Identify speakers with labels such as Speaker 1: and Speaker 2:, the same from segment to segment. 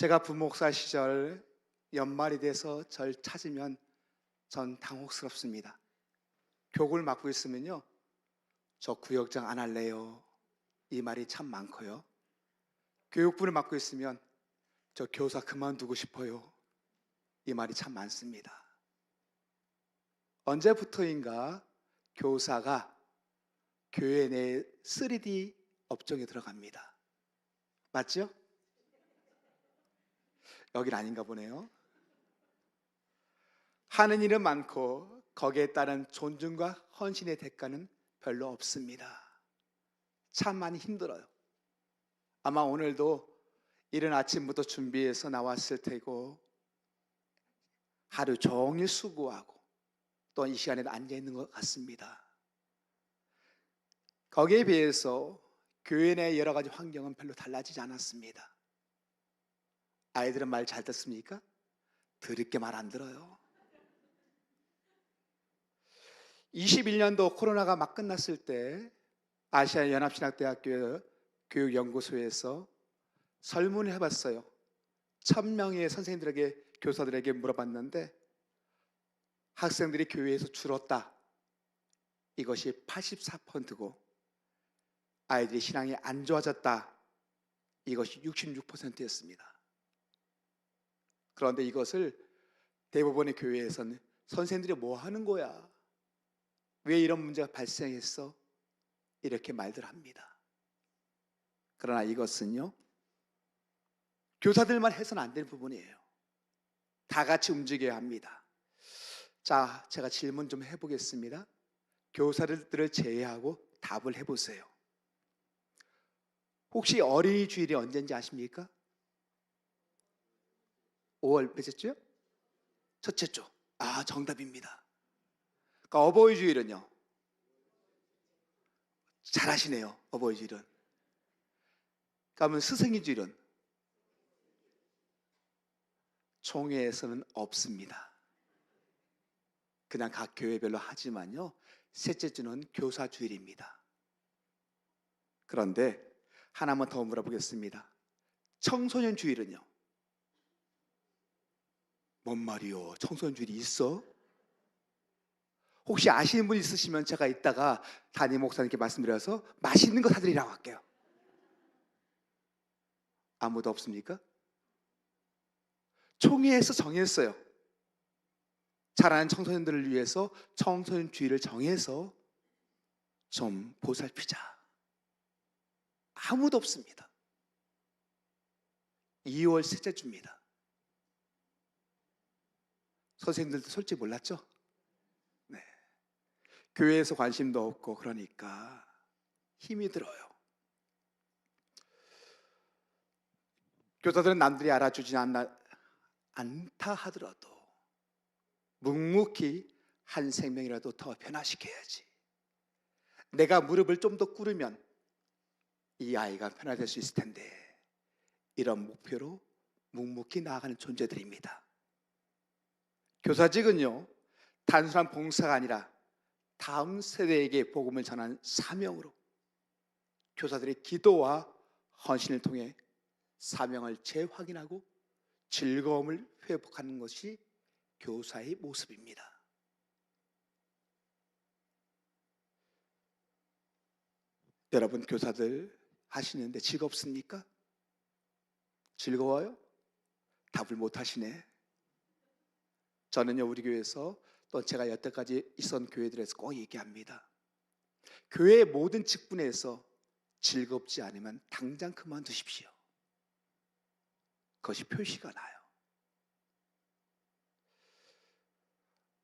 Speaker 1: 제가 부목사 시절 연말이 돼서 절 찾으면 전 당혹스럽습니다. 교구를 맡고 있으면요, 저 구역장 안 할래요, 이 말이 참 많고요. 교육부를 맡고 있으면 저 교사 그만두고 싶어요, 이 말이 참 많습니다. 언제부터인가 교사가 교회 내 3D 업종에 들어갑니다. 맞죠? 여긴 아닌가 보네요. 하는 일은 많고 거기에 따른 존중과 헌신의 대가는 별로 없습니다. 참 많이 힘들어요. 아마 오늘도 이른 아침부터 준비해서 나왔을 테고 하루 종일 수고하고 또 이 시간에 앉아 있는 것 같습니다. 거기에 비해서 교회 내 여러 가지 환경은 별로 달라지지 않았습니다. 아이들은 말 잘 듣습니까? 들을 게 말 안 들어요. 21년도 코로나가 막 끝났을 때 아시아연합신학대학교 교육연구소에서 설문을 해봤어요. 1000명의 선생님들에게, 교사들에게 물어봤는데 학생들이 교회에서 줄었다, 이것이 84%고 아이들이 신앙이 안 좋아졌다, 이것이 66%였습니다. 그런데 이것을 대부분의 교회에서는 선생님들이 뭐 하는 거야, 왜 이런 문제가 발생했어, 이렇게 말들 합니다. 그러나 이것은요, 교사들만 해서는 안 될 부분이에요. 다 같이 움직여야 합니다. 자, 제가 질문 좀 해보겠습니다. 교사들을 제외하고 답을 해보세요. 혹시 어린이 주일이 언제인지 아십니까? 5월 몇째 주요? 첫째 주. 아, 정답입니다. 그러니까 어버이 주일은요? 잘하시네요. 어버이 주일은. 그러면 스승의 주일은? 총회에서는 없습니다. 그냥 각 교회별로 하지만요, 셋째 주는 교사 주일입니다. 그런데 하나만 더 물어보겠습니다. 청소년 주일은요? 뭔 말이요? 청소년 주일이 있어? 혹시 아시는 분 있으시면 제가 이따가 담임 목사님께 말씀드려서 맛있는 거 사드리라고 할게요. 아무도 없습니까? 총회에서 정했어요. 자라는 청소년들을 위해서 청소년 주일을 정해서 좀 보살피자. 아무도 없습니다. 2월 셋째 주입니다. 선생님들도 솔직히 몰랐죠? 네. 교회에서 관심도 없고 그러니까 힘이 들어요. 교사들은 남들이 알아주지 않다 하더라도 묵묵히 한 생명이라도 더 변화시켜야지. 내가 무릎을 좀 더 꿇으면 이 아이가 변화될 수 있을 텐데, 이런 목표로 묵묵히 나아가는 존재들입니다. 교사직은요, 단순한 봉사가 아니라 다음 세대에게 복음을 전하는 사명으로 교사들의 기도와 헌신을 통해 사명을 재확인하고 즐거움을 회복하는 것이 교사의 모습입니다. 여러분, 교사들 하시는데 즐겁습니까? 즐거워요? 답을 못 하시네. 저는요, 우리 교회에서 또 제가 여태까지 있었던 교회들에서 꼭 얘기합니다. 교회의 모든 직분에서 즐겁지 않으면 당장 그만두십시오. 그것이 표시가 나요.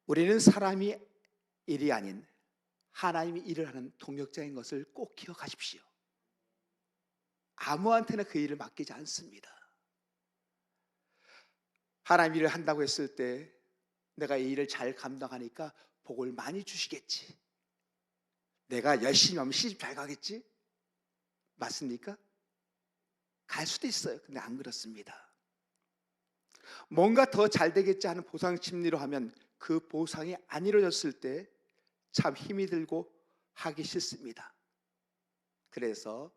Speaker 1: 우리는 사람이 일이 아닌 하나님이 일을 하는 동역자인 것을 꼭 기억하십시오. 아무한테나 그 일을 맡기지 않습니다. 하나님 일을 한다고 했을 때 내가 이 일을 잘 감당하니까 복을 많이 주시겠지, 내가 열심히 하면 시집 잘 가겠지, 맞습니까? 갈 수도 있어요. 근데 안 그렇습니다. 뭔가 더 잘 되겠지 하는 보상 심리로 하면 그 보상이 안 이루어졌을 때 참 힘이 들고 하기 싫습니다. 그래서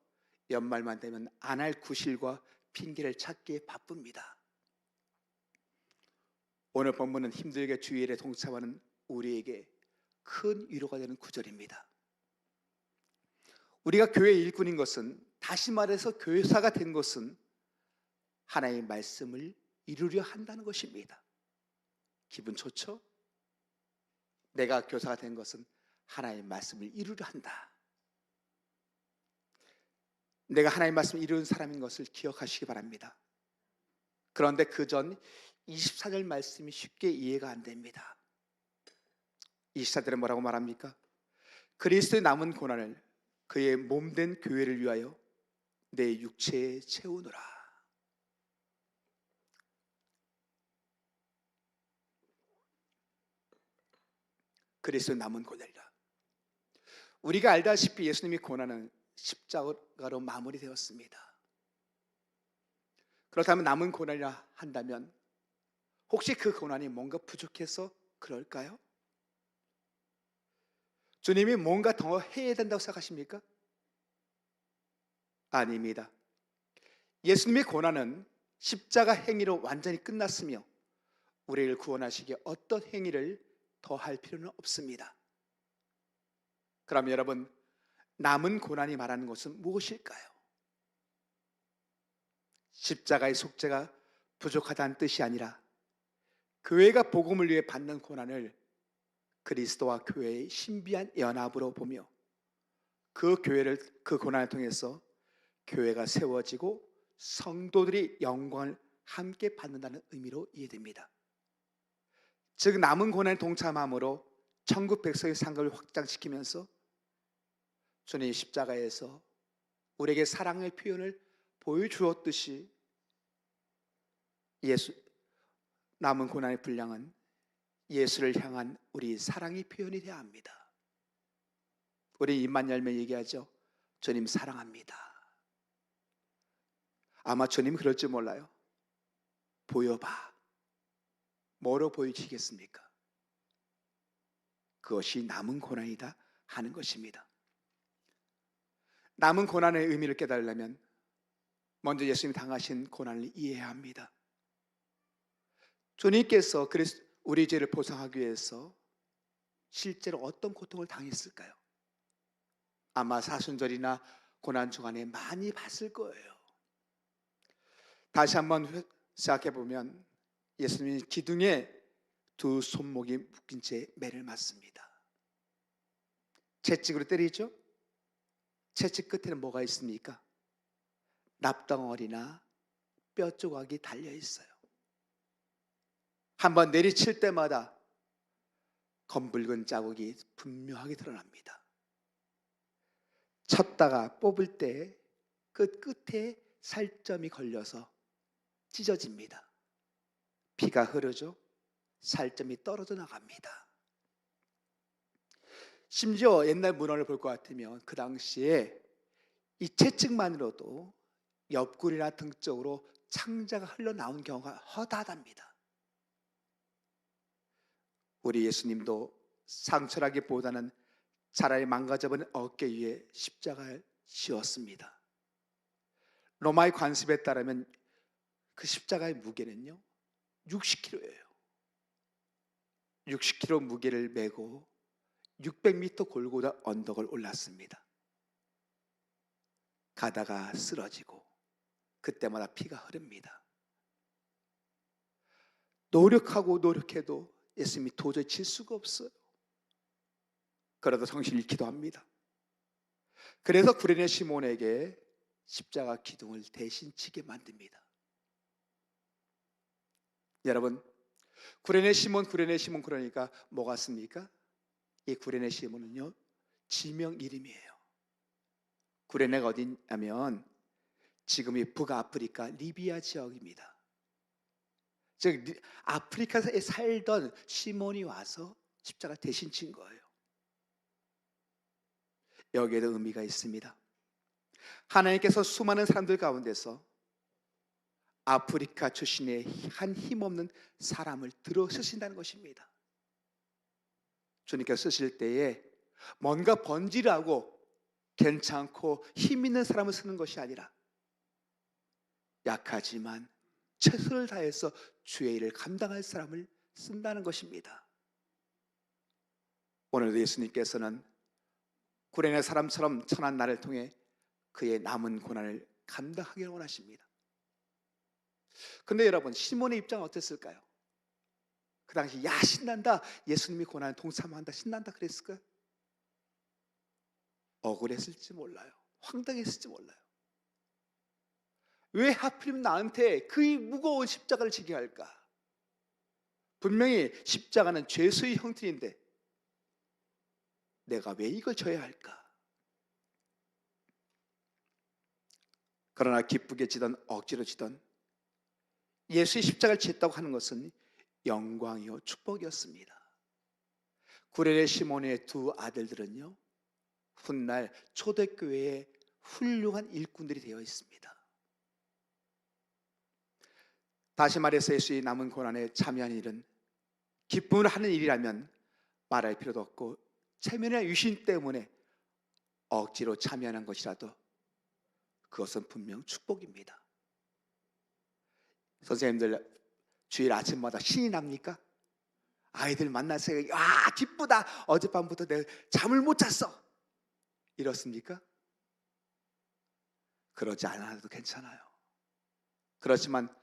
Speaker 1: 연말만 되면 안 할 구실과 핑계를 찾기에 바쁩니다. 오늘 본문은 힘들게 주일에 동참하는 우리에게 큰 위로가 되는 구절입니다. 우리가 교회 일꾼인 것은, 다시 말해서 교사가 된 것은 하나님의 말씀을 이루려 한다는 것입니다. 기분 좋죠? 내가 교사가 된 것은 하나님의 말씀을 이루려 한다. 내가 하나님의 말씀을 이루는 사람인 것을 기억하시기 바랍니다. 그런데 그 전 24절 말씀이 쉽게 이해가 안 됩니다. 24절에 뭐라고 말합니까? 그리스도의 남은 고난을 그의 몸된 교회를 위하여 내 육체에 채우노라. 그리스도의 남은 고난이라. 우리가 알다시피 예수님의 고난은 십자가로 마무리되었습니다. 그렇다면 남은 고난이라 한다면 혹시 그 고난이 뭔가 부족해서 그럴까요? 주님이 뭔가 더 해야 된다고 생각하십니까? 아닙니다. 예수님의 고난은 십자가 행위로 완전히 끝났으며 우리를 구원하시기에 어떤 행위를 더 할 필요는 없습니다. 그럼 여러분, 남은 고난이 말하는 것은 무엇일까요? 십자가의 속죄가 부족하다는 뜻이 아니라 교회가 복음을 위해 받는 고난을 그리스도와 교회의 신비한 연합으로 보며 그 고난을 통해서 교회가 세워지고 성도들이 영광을 함께 받는다는 의미로 이해됩니다. 즉 남은 고난에 동참함으로 천국 백성의 상급을 확장시키면서 주님 십자가에서 우리에게 사랑의 표현을 보여주었듯이 남은 고난의 분량은 예수를 향한 우리 사랑의 표현이 되어야 합니다. 우리 입만 열면 얘기하죠. 주님 사랑합니다. 아마 주님 그럴지 몰라요. 보여봐. 뭐로 보여지겠습니까? 그것이 남은 고난이다 하는 것입니다. 남은 고난의 의미를 깨달으려면 먼저 예수님이 당하신 고난을 이해해야 합니다. 주님께서 우리 죄를 보상하기 위해서 실제로 어떤 고통을 당했을까요? 아마 사순절이나 고난 주간에 많이 봤을 거예요. 다시 한번 생각해 보면 예수님이 기둥에 두 손목이 묶인 채 매를 맞습니다. 채찍으로 때리죠? 채찍 끝에는 뭐가 있습니까? 납덩어리나 뼈 조각이 달려 있어요. 한번 내리칠 때마다 검붉은 자국이 분명하게 드러납니다. 쳤다가 뽑을 때 그 끝에 살점이 걸려서 찢어집니다. 피가 흐르죠. 살점이 떨어져 나갑니다. 심지어 옛날 문헌을 볼 것 같으면 그 당시에 이 채찍만으로도 옆구리나 등 쪽으로 창자가 흘러나온 경우가 허다하답니다. 우리 예수님도 상처라기보다는 차라리 망가져버린 어깨 위에 십자가를 씌웠습니다. 로마의 관습에 따르면 그 십자가의 무게는요 60kg예요. 60kg 무게를 메고 600m 골고다 언덕을 올랐습니다. 가다가 쓰러지고 그때마다 피가 흐릅니다. 노력해도 예수님이 도저히 칠 수가 없어요. 그러다 정신을 잃기도 합니다. 그래서 구레네 시몬에게 십자가 기둥을 대신 치게 만듭니다. 여러분, 구레네 시몬 그러니까 뭐 같습니까? 이 구레네 시몬은요 지명 이름이에요. 구레네가 어디냐면 지금이 북아프리카 리비아 지역입니다. 즉 아프리카에 살던 시몬이 와서 십자가 대신 친 거예요. 여기에도 의미가 있습니다. 하나님께서 수많은 사람들 가운데서 아프리카 출신의 한 힘없는 사람을 들어 쓰신다는 것입니다. 주님께서 쓰실 때에 뭔가 번지르하고 괜찮고 힘 있는 사람을 쓰는 것이 아니라 약하지만 최선을 다해서 주의 일을 감당할 사람을 쓴다는 것입니다. 오늘도 예수님께서는 구레네 사람처럼 천한 나를 통해 그의 남은 고난을 감당하기를 원하십니다. 근데 여러분, 시몬의 입장은 어땠을까요? 그 당시 야 신난다, 예수님이 고난에 동참한다, 신난다 그랬을까요? 억울했을지 몰라요. 황당했을지 몰라요. 왜 하필이면 나한테 그 무거운 십자가를 지게 할까? 분명히 십자가는 죄수의 형틀인데 내가 왜 이걸 져야 할까? 그러나 기쁘게 지던 억지로 지던 예수의 십자가를 지었다고 하는 것은 영광이요 축복이었습니다. 구레네 시몬의 두 아들들은요, 훗날 초대교회의 훌륭한 일꾼들이 되어 있습니다. 다시 말해서 예수의 남은 고난에 참여한 일은 기쁨을 하는 일이라면 말할 필요도 없고, 체면의 유신 때문에 억지로 참여하는 것이라도 그것은 분명 축복입니다. 선생님들 주일 아침마다 신이 납니까? 아이들 만나서 와 기쁘다, 어젯밤부터 내가 잠을 못 잤어, 이렇습니까? 그러지 않아도 괜찮아요. 그렇지만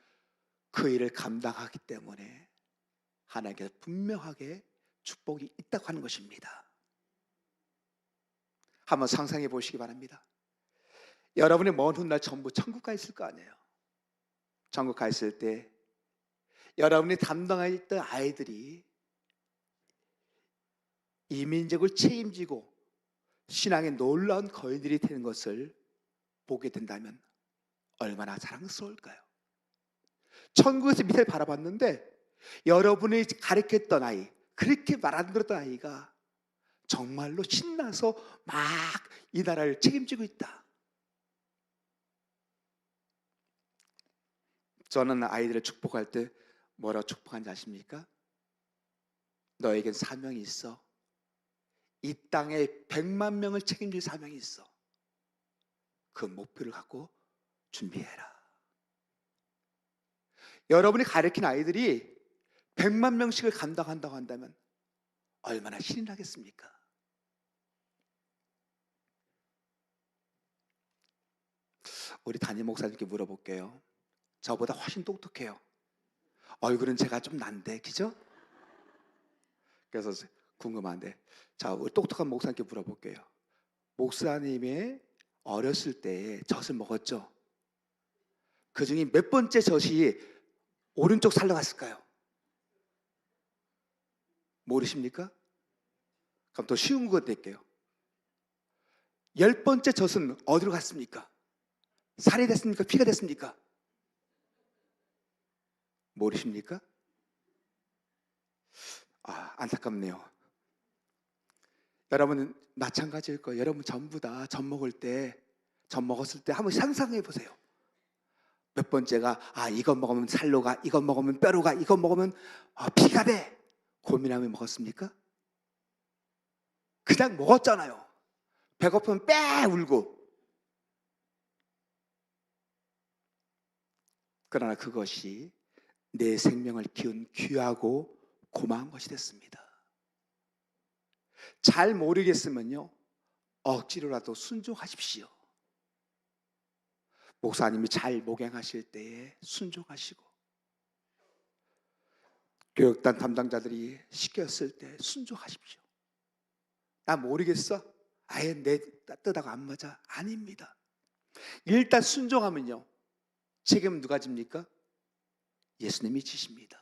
Speaker 1: 그 일을 감당하기 때문에 하나님께서 분명하게 축복이 있다고 하는 것입니다. 한번 상상해 보시기 바랍니다. 여러분이 먼 훗날 전부 천국 가 있을 거 아니에요. 천국 가 있을 때 여러분이 담당했던 아이들이 이민족을 책임지고 신앙의 놀라운 거인들이 되는 것을 보게 된다면 얼마나 자랑스러울까요? 천국에서 밑을 바라봤는데 여러분이 가르쳤던 아이, 그렇게 말 안 들었던 아이가 정말로 신나서 막 이 나라를 책임지고 있다. 저는 아이들을 축복할 때 뭐라고 축복한지 아십니까? 너에겐 사명이 있어. 이 땅에 100만 명을 책임질 사명이 있어. 그 목표를 갖고 준비해라. 여러분이 가르친 아이들이 100만 명씩을 감당한다고 한다면 얼마나 신이 나겠습니까? 우리 담임 목사님께 물어볼게요. 저보다 훨씬 똑똑해요. 얼굴은 제가 좀 난데, 그죠? 그래서 궁금한데, 자, 우리 똑똑한 목사님께 물어볼게요. 목사님의 어렸을 때 젖을 먹었죠? 그 중에 몇 번째 젖이 오른쪽 살로 갔을까요? 모르십니까? 그럼 더 쉬운 거 낼게요. 10번째 젖은 어디로 갔습니까? 살이 됐습니까? 피가 됐습니까? 모르십니까? 안타깝네요. 여러분은 마찬가지일 거예요. 여러분 전부 다 젖 먹었을 때 한번 상상해 보세요. 몇 번째가 이거 먹으면 살로 가, 이거 먹으면 뼈로 가, 이거 먹으면 피가 돼, 고민하며 먹었습니까? 그냥 먹었잖아요. 배고프면 빼 울고. 그러나 그것이 내 생명을 키운 귀하고 고마운 것이 됐습니다. 잘 모르겠으면요, 억지로라도 순종하십시오. 목사님이 잘 목양하실 때에 순종하시고, 교육단 담당자들이 시켰을 때 순종하십시오. 나 모르겠어? 아예 내 뜻하고 안 맞아? 아닙니다. 일단 순종하면요, 책임은 누가 집니까? 예수님이 지십니다.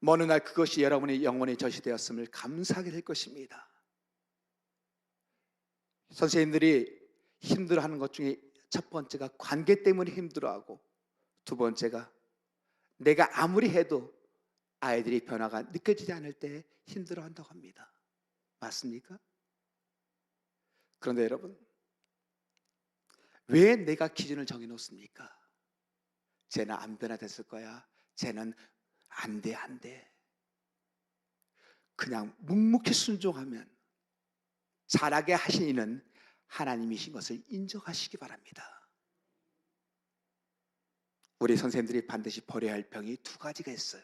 Speaker 1: 어느 날 그것이 여러분의 영혼의 젖이 되었음을 감사하게 될 것입니다. 선생님들이 힘들어하는 것 중에 첫 번째가 관계 때문에 힘들어하고, 두 번째가 내가 아무리 해도 아이들이 변화가 느껴지지 않을 때 힘들어한다고 합니다. 맞습니까? 그런데 여러분, 왜 내가 기준을 정해놓습니까? 쟤는 안 변화됐을 거야, 쟤는 안 돼. 그냥 묵묵히 순종하면 자라게 하신 이는 하나님이신 것을 인정하시기 바랍니다. 우리 선생님들이 반드시 버려야 할 병이 두 가지가 있어요.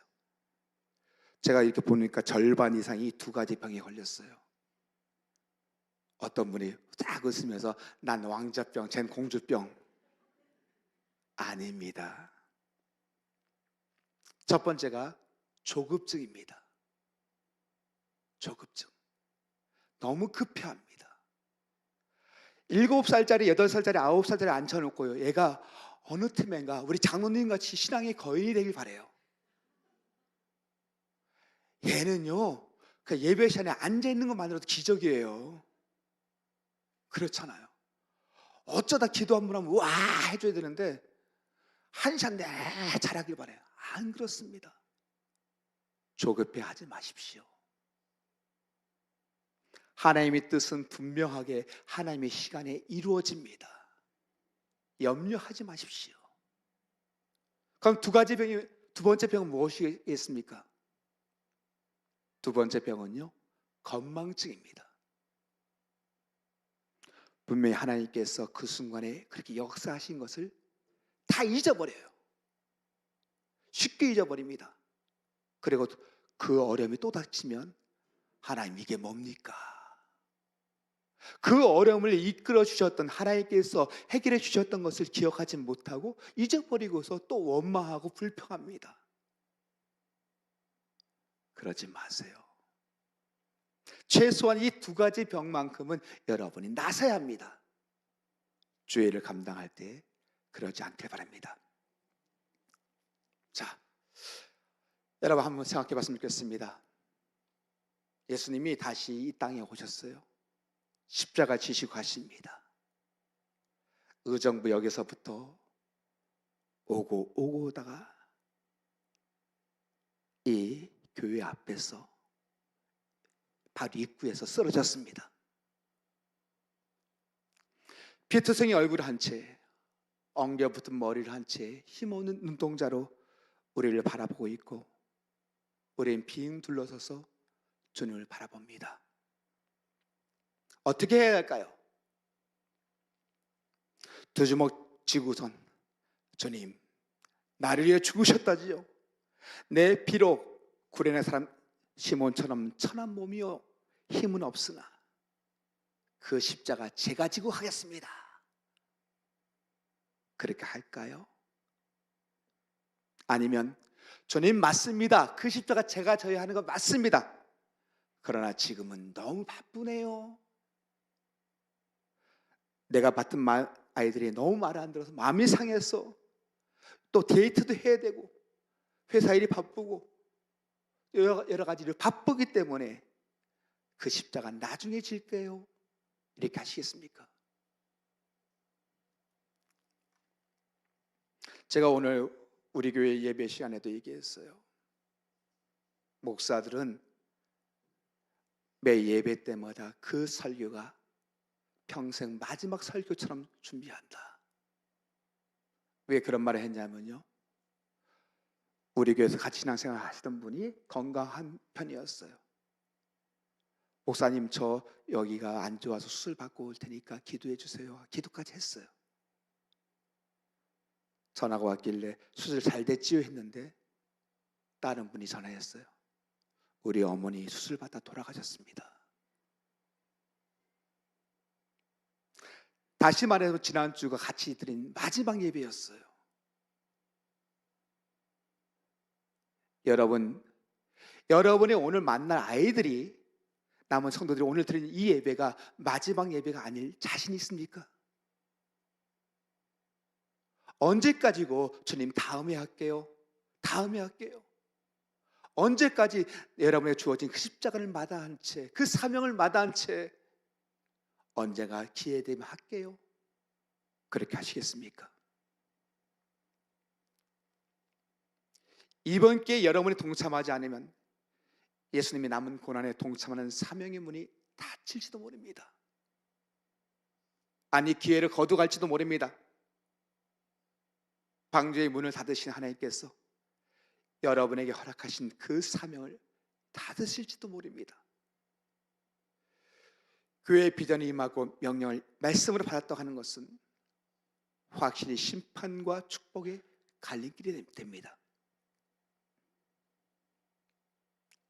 Speaker 1: 제가 이렇게 보니까 절반 이상이 두 가지 병에 걸렸어요. 어떤 분이 딱 웃으면서 난 왕자병, 쟨 공주병. 아닙니다. 첫 번째가 조급증입니다. 조급증. 너무 급해합니다. 7살짜리, 8살짜리, 9살짜리 앉혀놓고요, 얘가 어느 틈엔가 우리 장로님 같이 신앙의 거인이 되길 바래요. 얘는요, 그 예배 시간에 앉아있는 것만으로도 기적이에요. 그렇잖아요. 어쩌다 기도 한 번 하면 와 해줘야 되는데 한 시간 내 잘하길 바래요. 안 그렇습니다. 조급해하지 마십시오. 하나님의 뜻은 분명하게 하나님의 시간에 이루어집니다. 염려하지 마십시오. 그럼 두 번째 병은 무엇이겠습니까? 두 번째 병은요, 건망증입니다. 분명히 하나님께서 그 순간에 그렇게 역사하신 것을 다 잊어버려요. 쉽게 잊어버립니다. 그리고 그 어려움이 또 닥치면 하나님 이게 뭡니까? 그 어려움을 이끌어 주셨던 하나님께서 해결해 주셨던 것을 기억하지 못하고 잊어버리고서 또 원망하고 불평합니다. 그러지 마세요. 최소한 이 두 가지 병만큼은 여러분이 나서야 합니다. 주의를 감당할 때 그러지 않길 바랍니다. 자, 여러분 한번 생각해 봤으면 좋겠습니다. 예수님이 다시 이 땅에 오셨어요. 십자가 지시고 가십니다. 의정부역에서부터 오고 오다가 이 교회 앞에서 바로 입구에서 쓰러졌습니다. 피투성이 얼굴을 한 채, 엉겨붙은 머리를 한 채, 힘없는 눈동자로 우리를 바라보고 있고, 우리는 빙 둘러서서 주님을 바라봅니다. 어떻게 해야 할까요? 두 주먹 쥐고선, 주님, 나를 위해 죽으셨다지요. 내 비록 구레네 사람 시몬처럼 천한 몸이요 힘은 없으나 그 십자가 제가 지고 가겠습니다. 그렇게 할까요? 아니면 주님 맞습니다. 그 십자가 제가 져야 하는 거 맞습니다. 그러나 지금은 너무 바쁘네요. 내가 봤던 아이들이 너무 말을 안 들어서 마음이 상해서 또 데이트도 해야 되고 회사 일이 바쁘고 여러 가지 일 바쁘기 때문에 그 십자가 나중에 질게요. 이렇게 하시겠습니까? 제가 오늘 우리 교회 예배 시간에도 얘기했어요. 목사들은 매 예배 때마다 그 설교가 평생 마지막 설교처럼 준비한다. 왜 그런 말을 했냐면요, 우리 교회에서 같이 신앙생활 하시던 분이 건강한 편이었어요. 목사님, 저 여기가 안 좋아서 수술 받고 올 테니까 기도해 주세요. 기도까지 했어요. 전화가 왔길래 수술 잘 됐지요 했는데 다른 분이 전화했어요. 우리 어머니 수술 받다 돌아가셨습니다. 다시 말해서 지난주가 같이 드린 마지막 예배였어요. 여러분이 오늘 만날 아이들이, 남은 성도들이 오늘 드린 이 예배가 마지막 예배가 아닐 자신 있습니까? 언제까지고 주님 다음에 할게요. 다음에 할게요. 언제까지 여러분에게 주어진 그 십자가를 마다한 채, 그 사명을 마다한 채 언제가 기회되면 할게요. 그렇게 하시겠습니까? 이번 기회에 여러분이 동참하지 않으면 예수님이 남은 고난에 동참하는 사명의 문이 닫힐지도 모릅니다. 아니, 기회를 거두갈지도 모릅니다. 방주의 문을 닫으신 하나님께서 여러분에게 허락하신 그 사명을 닫으실지도 모릅니다. 교회의 비전이 임하고 명령을 말씀으로 받았다고 하는 것은 확실히 심판과 축복의 갈림길이 됩니다.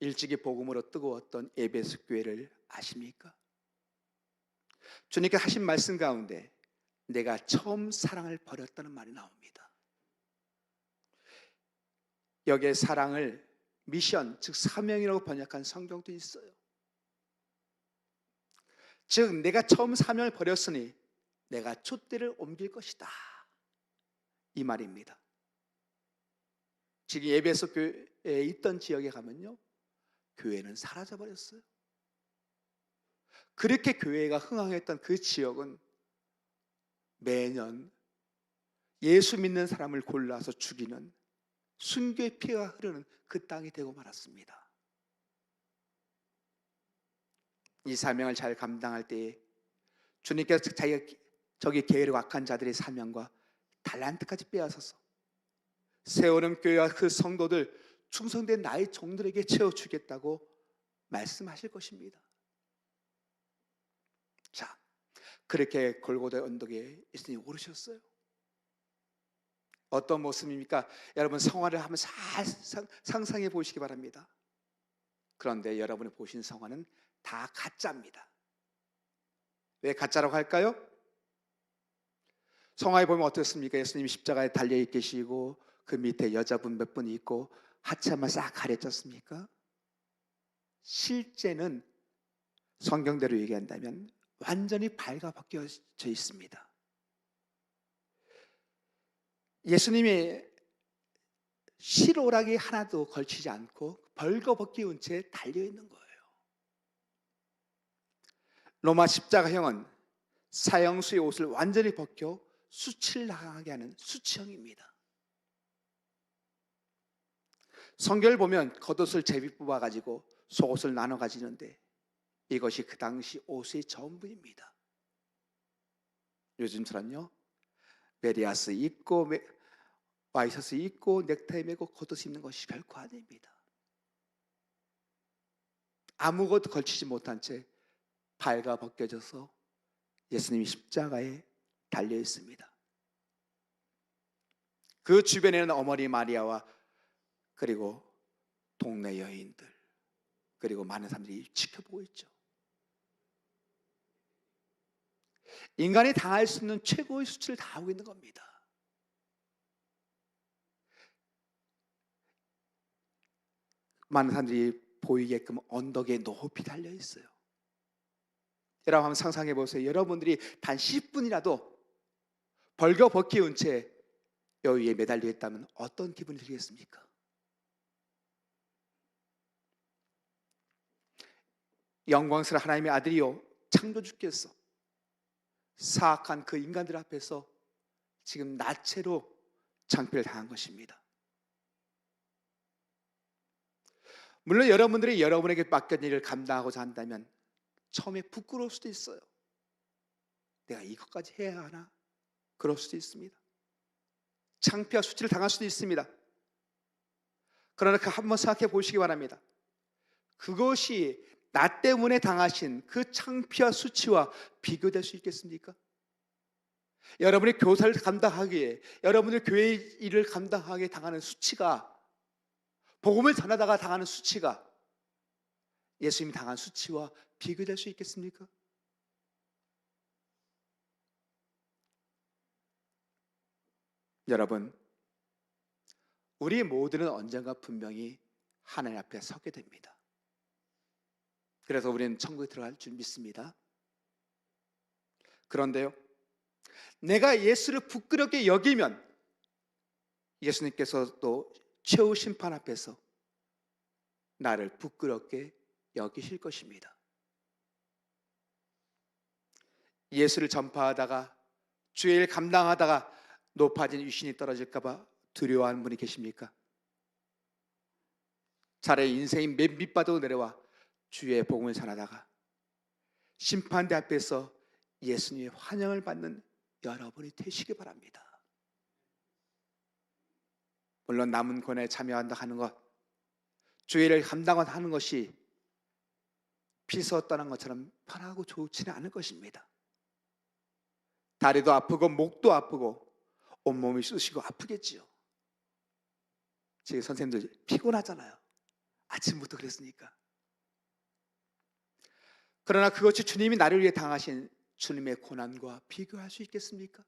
Speaker 1: 일찍이 복음으로 뜨거웠던 에베소 교회를 아십니까? 주님께서 하신 말씀 가운데 내가 처음 사랑을 버렸다는 말이 나옵니다. 여기에 사랑을 미션, 즉 사명이라고 번역한 성경도 있어요. 즉 내가 처음 사명을 버렸으니 내가 촛대를 옮길 것이다, 이 말입니다. 지금 에베소 교회에 있던 지역에 가면요, 교회는 사라져버렸어요. 그렇게 교회가 흥황했던 그 지역은 매년 예수 믿는 사람을 골라서 죽이는 순교의 피가 흐르는 그 땅이 되고 말았습니다. 이 사명을 잘 감당할 때에 주님께서 자기가 저기 게으르고 악한 자들의 사명과 달란트까지 빼앗아서 세우는 교회와 그 성도들, 충성된 나의 종들에게 채워주겠다고 말씀하실 것입니다. 자, 그렇게 골고다 언덕에 예수님이 오르셨어요. 어떤 모습입니까? 여러분 성화를 한번 잘 상상해 보시기 바랍니다. 그런데 여러분이 보신 성화는 다 가짜입니다. 왜 가짜라고 할까요? 성화에 보면 어떻습니까? 예수님이 십자가에 달려 계시고 그 밑에 여자분 몇 분 있고 하체만 싹 가려졌습니까? 실제는 성경대로 얘기한다면 완전히 발가벗겨져 있습니다. 예수님이 실오라기 하나도 걸치지 않고 벌거벗기운 채 달려있는 거예요. 로마 십자가형은 사형수의 옷을 완전히 벗겨 수치를 당하게 하는 수치형입니다. 성경을 보면 겉옷을 제비 뽑아가지고 속옷을 나눠 가지는데 이것이 그 당시 옷의 전부입니다. 요즘처럼요, 메리아스 입고 와이셔츠 입고 넥타이 매고 겉옷 입는 것이 결코 아닙니다. 아무것도 걸치지 못한 채 발가 벗겨져서 예수님이 십자가에 달려 있습니다. 그 주변에는 어머니 마리아와 그리고 동네 여인들, 그리고 많은 사람들이 지켜보고 있죠. 인간이 당할 수 있는 최고의 수치를 당하고 있는 겁니다. 많은 사람들이 보이게끔 언덕에 높이 달려 있어요. 여러분 한번 상상해 보세요. 여러분들이 단 10분이라도 벌거벗기운 채 여기에 매달려 있다면 어떤 기분이 들겠습니까? 영광스러운 하나님의 아들이요, 창조주께서 사악한 그 인간들 앞에서 지금 나체로 창피를 당한 것입니다. 물론 여러분들이 여러분에게 맡긴 일을 감당하고자 한다면 처음에 부끄러울 수도 있어요. 내가 이것까지 해야 하나? 그럴 수도 있습니다. 창피와 수치를 당할 수도 있습니다. 그러나 그 한번 생각해 보시기 바랍니다. 그것이 나 때문에 당하신 그 창피와 수치와 비교될 수 있겠습니까? 여러분의 교사를 감당하기에, 여러분의 교회 일을 감당하기에 당하는 수치가, 복음을 전하다가 당하는 수치가 예수님이 당한 수치와 비교될 수 있겠습니까? 여러분, 우리 모두는 언젠가 분명히 하나님 앞에 서게 됩니다. 그래서 우리는 천국에 들어갈 줄 믿습니다. 그런데요, 내가 예수를 부끄럽게 여기면 예수님께서 또 최후 심판 앞에서 나를 부끄럽게 여기실 것입니다. 예수를 전파하다가 주의 일 감당하다가 높아진 위신이 떨어질까 봐 두려워하는 분이 계십니까? 차라리 인생이 맨 밑바닥으로 내려와 주의 복음을 전하다가 심판대 앞에서 예수님의 환영을 받는 여러분이 되시기 바랍니다. 물론 남은 권에 참여한다 하는 것, 주의 일을 감당하는 것이 피서 떠난 것처럼 편하고 좋지는 않을 것입니다. 다리도 아프고 목도 아프고 온몸이 쑤시고 아프겠지요. 제 선생님들 피곤하잖아요. 아침부터 그랬으니까. 그러나 그것이 주님이 나를 위해 당하신 주님의 고난과 비교할 수 있겠습니까?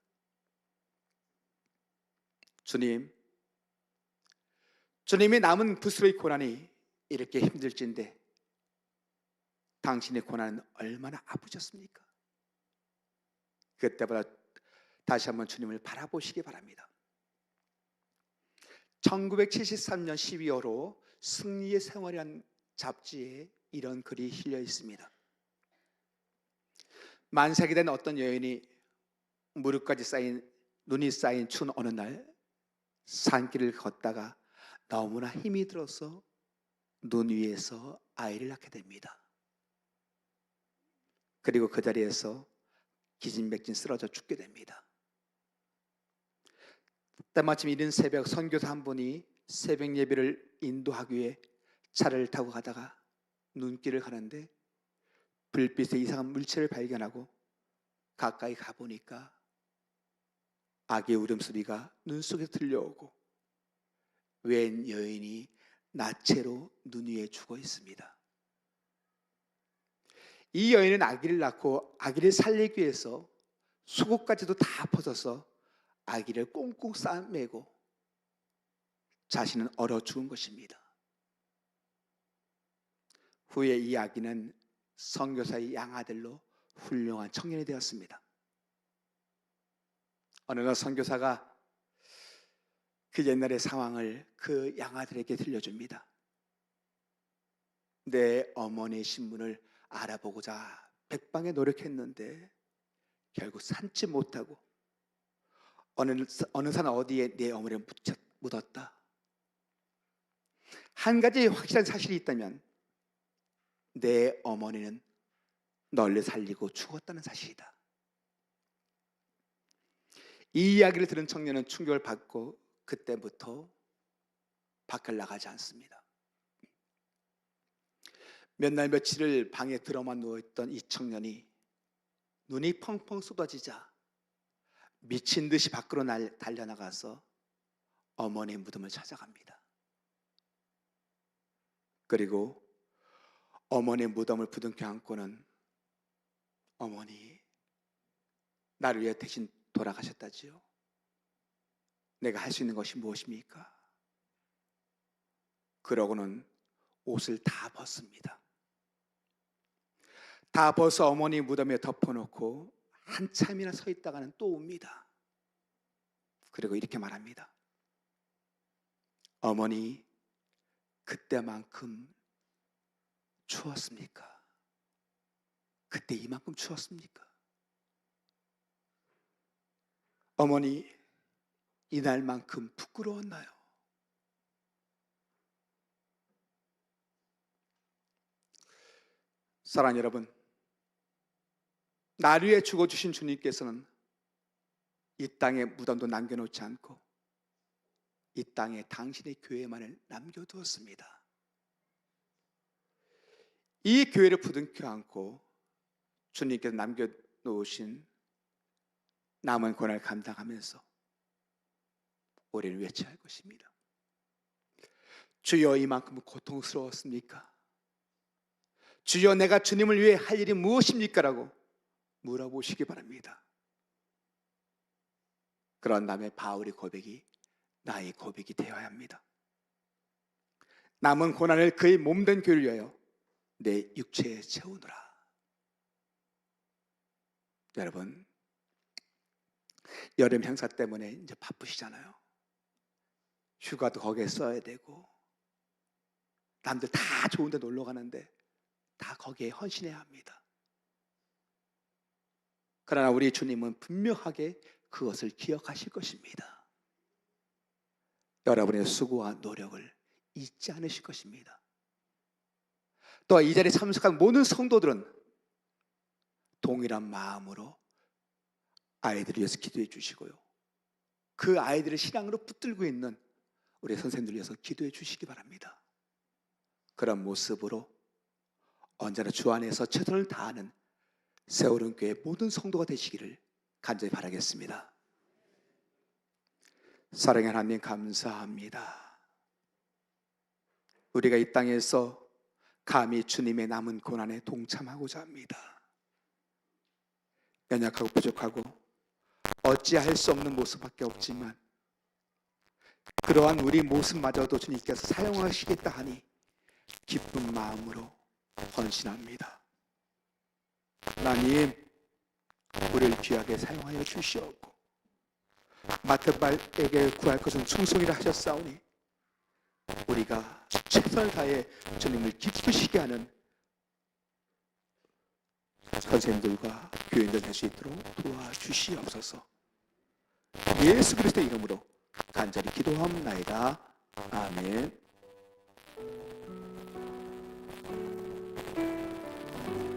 Speaker 1: 주님의 남은 부스러기 고난이 이렇게 힘들진데 당신의 고난은 얼마나 아프셨습니까? 그때보다 다시 한번 주님을 바라보시기 바랍니다. 1973년 12월호 승리의 생활이라는 잡지에 이런 글이 실려 있습니다. 만삭이 된 어떤 여인이 무릎까지 눈이 쌓인 추운 어느 날 산길을 걷다가 너무나 힘이 들어서 눈 위에서 아이를 낳게 됩니다. 그리고 그 자리에서 기진맥진 쓰러져 죽게 됩니다. 때마침 이른 새벽 선교사 한 분이 새벽 예배를 인도하기 위해 차를 타고 가다가 눈길을 가는데 불빛에 이상한 물체를 발견하고 가까이 가보니까 아기의 울음소리가 눈 속에 들려오고 웬 여인이 나체로 눈 위에 죽어 있습니다. 이 여인은 아기를 낳고 아기를 살리기 위해서 속옷까지도 다 벗어서 아기를 꽁꽁 싸매고 자신은 얼어 죽은 것입니다. 후에 이 아기는 선교사의 양아들로 훌륭한 청년이 되었습니다. 어느 날 선교사가 그 옛날의 상황을 그 양아들에게 들려줍니다. 내 어머니의 신분을 알아보고자 백방에 노력했는데 결국 삼지 못하고 어느 산 어디에 내 어머니를 묻었다. 한 가지 확실한 사실이 있다면 내 어머니는 널리 살리고 죽었다는 사실이다. 이 이야기를 들은 청년은 충격을 받고 그때부터 밖을 나가지 않습니다. 몇 날 며칠을 방에 들어만 누워있던 이 청년이 눈이 펑펑 쏟아지자 미친 듯이 밖으로 달려나가서 어머니의 무덤을 찾아갑니다. 그리고 어머니의 무덤을 부둥켜 안고는 어머니, 나를 위해 대신 돌아가셨다지요. 내가 할 수 있는 것이 무엇입니까? 그러고는 옷을 다 벗습니다. 다 벗어 어머니 무덤에 덮어놓고 한참이나 서 있다가는 또 옵니다. 그리고 이렇게 말합니다. 어머니, 그때만큼 추웠습니까? 그때 이만큼 추웠습니까? 어머니, 이날만큼 부끄러웠나요? 사랑하는 여러분, 나를 위해 죽어주신 주님께서는 이 땅에 무덤도 남겨놓지 않고 이 땅에 당신의 교회만을 남겨두었습니다. 이 교회를 부둥켜 안고 주님께서 남겨놓으신 남은 고난을 감당하면서 우리는 외쳐야 할 것입니다. 주여, 이만큼 고통스러웠습니까? 주여, 내가 주님을 위해 할 일이 무엇입니까? 라고 물어보시기 바랍니다. 그런 다음에 바울의 고백이 나의 고백이 되어야 합니다. 남은 고난을 그의 몸된 교회를 위하여 내 육체에 채우노라. 여러분, 여름 행사 때문에 이제 바쁘시잖아요. 휴가도 거기에 써야 되고 남들 다 좋은 데 놀러 가는데 다 거기에 헌신해야 합니다. 그러나 우리 주님은 분명하게 그것을 기억하실 것입니다. 여러분의 수고와 노력을 잊지 않으실 것입니다. 또 이 자리에 참석한 모든 성도들은 동일한 마음으로 아이들을 위해서 기도해 주시고요, 그 아이들을 신앙으로 붙들고 있는 우리 선생님들 위해서 기도해 주시기 바랍니다. 그런 모습으로 언제나 주 안에서 최선을 다하는 세월은교회 모든 성도가 되시기를 간절히 바라겠습니다. 사랑의 하나님 감사합니다. 우리가 이 땅에서 감히 주님의 남은 고난에 동참하고자 합니다. 연약하고 부족하고 어찌할 수 없는 모습밖에 없지만 그러한 우리 모습마저도 주님께서 사용하시겠다 하니 기쁜 마음으로 헌신합니다. 하나님, 우리를 귀하게 사용하여 주시옵고 마태발에게 구할 것은 충성이라 하셨사오니 우리가 최선을 다해 주님을 기쁘시게 하는 선생님들과 교인들 될 수 있도록 도와주시옵소서. 예수 그리스도의 이름으로 간절히 기도하옵나이다. 아멘.